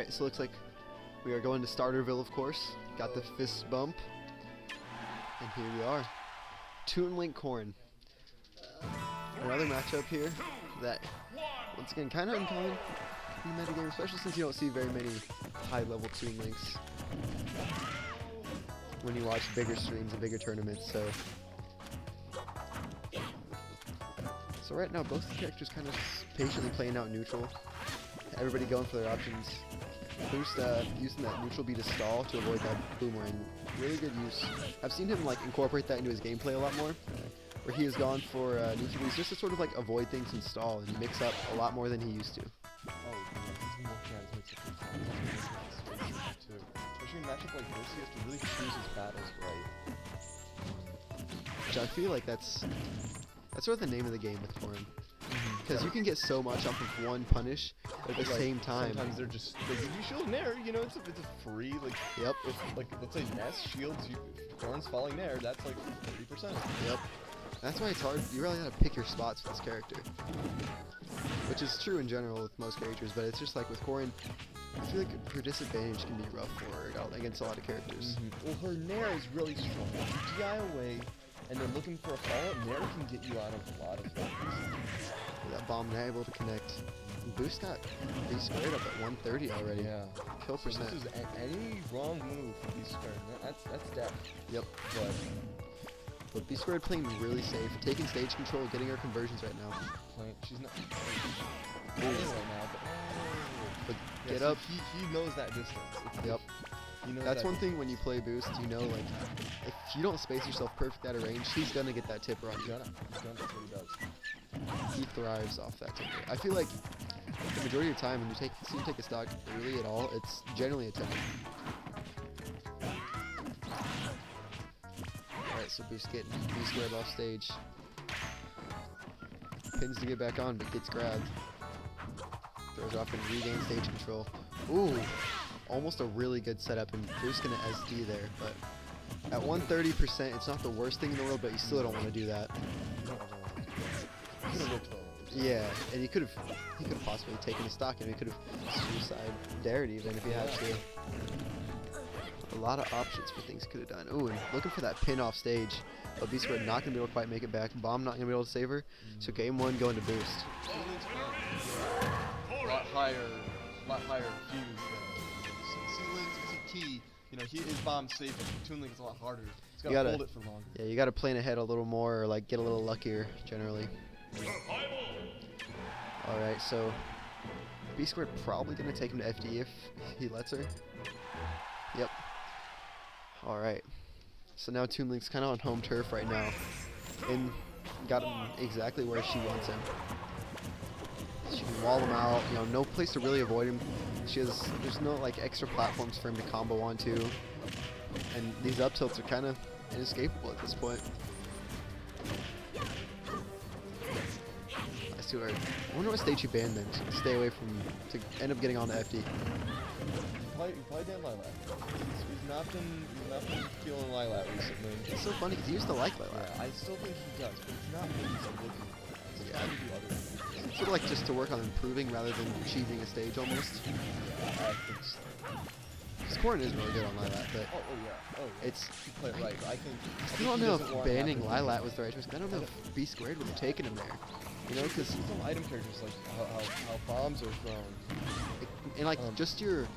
Alright, so looks like we are going to Starterville, of course. Got the fist bump. And here we are. Toon Link Corrin. Another matchup here that, once again, kind of uncommon in the metagame, especially since you don't see very many high-level Toon Links when you watch bigger streams and bigger tournaments. So right now, both the characters kind of patiently playing out neutral. Everybody going for their options. Boost using that neutral B to stall to avoid that boomerang. Really good use. I've seen him like incorporate that into his gameplay a lot more, where he has gone for neutral Bs just to sort of like avoid things and stall and mix up a lot more than he used to. Oh, he's been working on his mix-up too. Especially in a matchup like this, he has to really choose his battles right. Which I feel like that's sort of the name of the game with Corrin. Because you can get so much off of one punish, but at the same time, sometimes they're just like, if you shield nair, you know, it's a free like. Yep. If like let's say Ness shields you, Corrin's falling nair, that's like 30%. Yep. That's why it's hard. You really gotta pick your spots for this character, which is true in general with most characters. But it's just like with Corrin, I feel like her disadvantage can be rough for her against a lot of characters. Well, her nair is really strong. If you DI away, and they're looking for a follow-up, nair can get you out of a lot of things. That bomb not able to connect. And Boost got Bsquared up at 130 already. Yeah. Kill So percent. this is any wrong move for Bsquared. That's death. Yep. But Bsquared playing really safe, taking stage control, getting her conversions right now. She's not right now, But yeah, get so up. He knows that distance. Yep. He knows That's that one thing when you play Boost, you know, like, if you don't space yourself perfect out of range, he's gonna get that tipper on you. He's gonna. That's what he does. He thrives off that tipper. I feel like the majority of the time when you take a stock early at all, it's generally a 10. Alright, so Boost getting Bsquared off stage. Pins to get back on, but gets grabbed. Throws off and regains stage control. Ooh! Almost a really good setup, and Boost gonna SD there, but at 130%, it's not the worst thing in the world, but you still don't want to do that. Yeah, and he could have possibly taken a stock, and he could have suicide dared even if he had to. A lot of options for things could have done. Ooh, and looking for that pin off stage, but Bsquared not gonna be able to quite make it back. Bomb not gonna be able to save her. So game one going to Boost. A lot higher fuse. Key, you know, his bomb's safe, but Toon Link is a lot harder. He's gotta hold it for longer. Yeah, you gotta plan ahead a little more, or like get a little luckier generally. Alright, so Bsquared probably gonna take him to FD if he lets her. Yep. Alright. So now Toon Link's kinda on home turf right now. And got him exactly where she wants him. She can wall him out, you know, no place to really avoid him. There's no like extra platforms for him to combo onto, and these up tilts are kind of inescapable at this point. I see where. I wonder what stage he banned then to stay away from to end up getting on the FD. He probably did Lilat. He's not been feeling Lilat recently. It's so funny because he used to like Lilat. Yeah, I still think he does, but it's not what he's looking for. It's Yeah. time to do other things. Sort of like just to work on improving rather than cheating a stage almost. Yeah, I think so. Because Corrin is really good on Lilat, but Oh yeah. it's. He played right. I I don't know if banning Lilat was the right choice. I don't know if Bsquared would have taken him there. You know, because some item characters like how bombs are thrown. And like just your,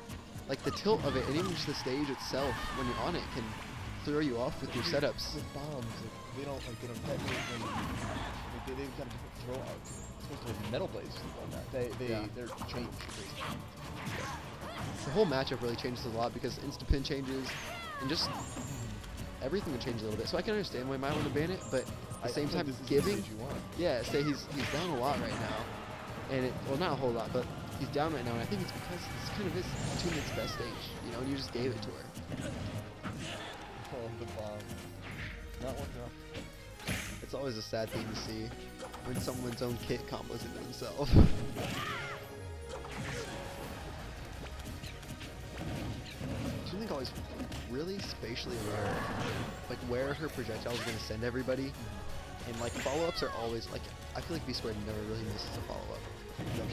like the tilt of it, and even just the stage itself when you're on it can throw you off with your setups. With bombs, like, they don't detonate when they've got a different throw out. It's supposed to be metal blades on that. They're changed. The whole matchup really changes a lot because instant pin changes, and just everything would change a little bit. So I can understand why you might want to ban it, but at the same time, giving, yeah, say he's down a lot right now, and well, not a whole lot, but he's down right now, and I think it's because it's kind of his Toon Link's best stage, you know, and you just gave it to her. Oh, the bomb. Not working out. It's always a sad thing to see when someone's own kit combos into themselves. Toon Link always really spatially aware, like where her projectile is going to send everybody, and like follow-ups are always like, I feel like Bsquared never really misses a follow-up. No,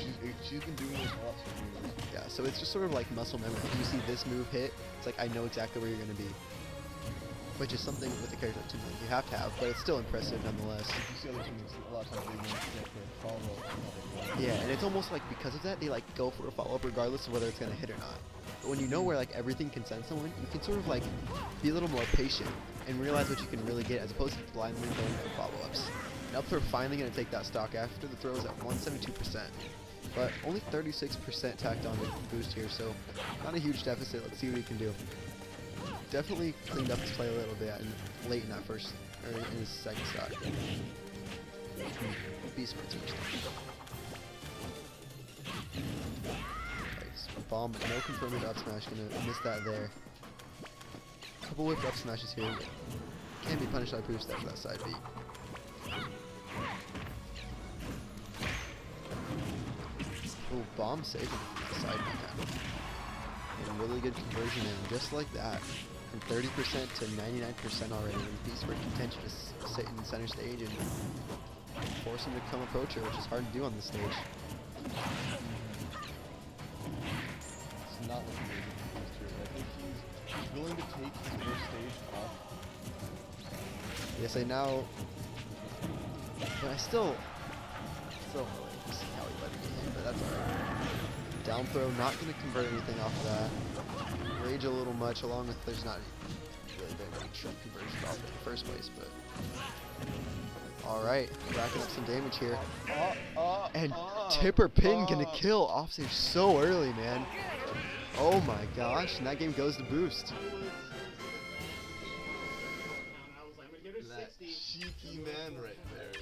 She's been doing this a lot for years. Yeah, so it's just sort of like muscle memory. If you see this move hit, it's like I know exactly where you're going to be. Which is something with a character like Toon you have to have, but it's still impressive nonetheless. You see other teams a lot of times they want to get their follow-up. Yeah, and it's almost like because of that, they like go for a follow-up regardless of whether it's going to hit or not. But when you know where like everything can send someone, you can sort of like be a little more patient and realize what you can really get as opposed to blindly going for follow-ups. And up throw finally going to take that stock after the throw is at 172%. But only 36% tacked on the boost here, so not a huge deficit. Let's see what he can do. Definitely cleaned up his play a little bit late in that first, or in his second stock. Bsquared team stock. Nice. Bomb, but no confirmed up smash. Gonna miss that there. Couple whipped up smashes here. Can be punished by boost after that side beat. Oh, bomb saving from that side beat now. And really good conversion in, just like that. From 30% to 99% already. And Bsquared continues to just sit in center stage and force him to come approach her, which is hard to do on this stage. It's not looking very good for Boost here. I think he's willing to take his first stage off. Yes, I now, but I still don't really see how he let it get in, but that's alright. Down throw, not going to convert anything off of that. Rage a little much, along with there's not really very many true conversions off it in the first place, but alright, racking up some damage here. And Tipper Pin gonna kill offstage so early, man. Oh my gosh, and that game goes to boost. That cheeky man right there.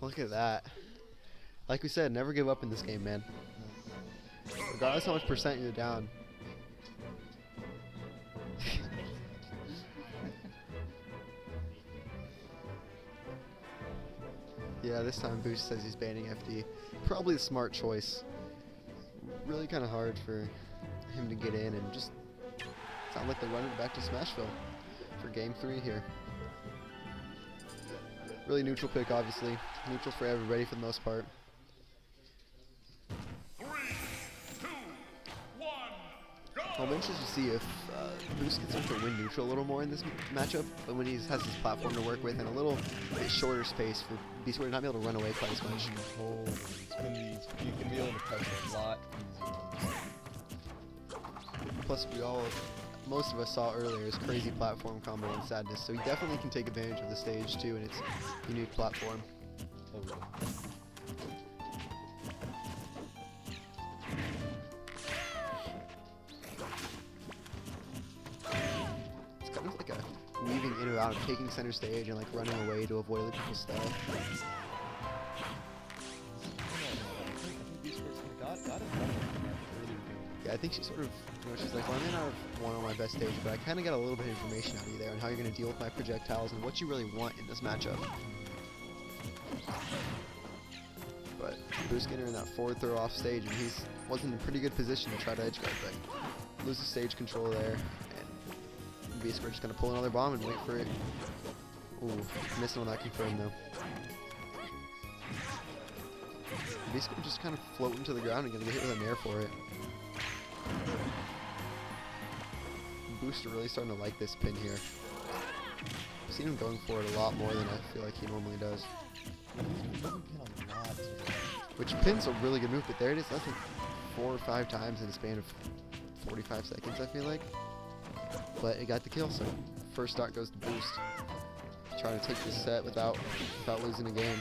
Look at that. Like we said, never give up in this game, man. Regardless how much percent you're down. Yeah, this time Boost says he's banning FD. Probably a smart choice. Really kind of hard for him to get in and just sound like they're running back to Smashville for game 3 here. Really neutral pick, obviously. Neutral for everybody for the most part. 3, 2, 1, go! I'm interested to see if Boost can start to win neutral a little more in this matchup, but when he has his platform to work with and a little bit shorter space for Bsquared to not be able to run away quite as much. Oh, you can be able to press a lot easier. Plus, most of us saw earlier his crazy platform combo and sadness, so he definitely can take advantage of the stage too and its unique platform. Oh, really? It's kind of like a weaving in and out of taking center stage and like running away to avoid other people's stuff. I think Bsquared's got it running early game. Yeah, I think she sort of, she's like, well, I may not have won on my best stage, but I kind of got a little bit of information out of you there on how you're going to deal with my projectiles and what you really want in this matchup. But Boost getting her in that forward throw off stage, and was in a pretty good position to try to edge guard, but loses stage control there, and Bsquared just going to pull another bomb and wait for it. Ooh, missing on that confirm though. Bsquared just kind of floating to the ground and going to get hit with an air for it. Booster really starting to like this pin here. I've seen him going for it a lot more than I feel like he normally does. Which pin's a really good move, but there it is. That's like 4 or 5 times in a span of 45 seconds, I feel like. But it got the kill, so first stock goes to Boost. Trying to take this set without losing a game.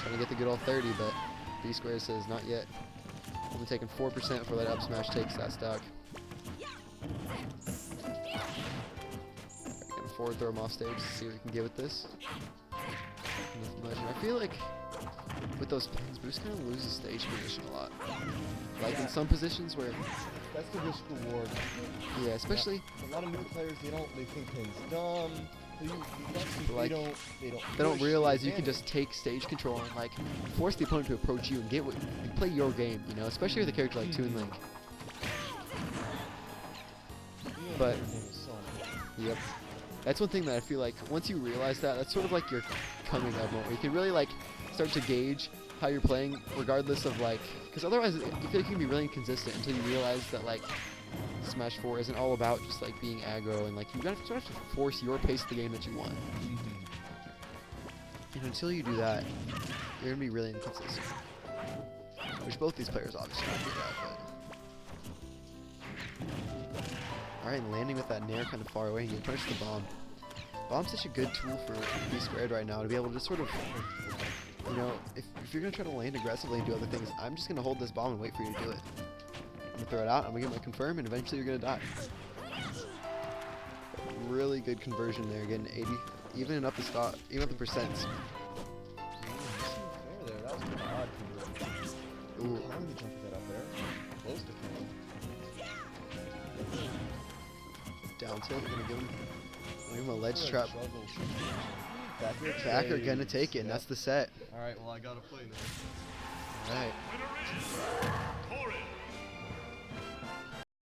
Trying to get the good old 30, but Bsquared says not yet. Only taking 4% for that up smash takes that stock. Gonna forward throw him off stage to see what he can get with this. Nothing much. And I feel like with those pins, Boost kind of loses stage position a lot. Like in some positions where, That's the risk reward. yeah, especially A lot of new players, they think pin's dumb. Like, they don't push realize the you can advantage. just take stage control and like force the opponent to approach you and get what play your game, you know, especially with a character like Toon Link. But yep, that's one thing that I feel like once you realize that, that's sort of like your coming up moment where you can really like start to gauge how you're playing, regardless of like, because otherwise you feel like you can be really inconsistent until you realize that like Smash 4 isn't all about just like being aggro and like you gotta sort of have to force your pace of the game that you want. And until you do that, you're gonna be really inconsistent. Which both these players obviously don't do that, but. Alright, landing with that nair kind of far away and getting punished with the bomb. Bomb's such a good tool for Bsquared right now to be able to just sort of, you know, if you're going to try to land aggressively and do other things, I'm just going to hold this bomb and wait for you to do it. I'm going to throw it out, I'm going to get my confirm, and eventually you're going to die. Really good conversion there, getting 80, even up the stop, even up the percents. There, that was kind of odd conversion. Ooh. Corrin to jump that up there. Close to Corrin. Down tilt, going to give him a ledge trap. Backer Backer gonna take it, and that's the set. Alright, well I gotta play now. Alright.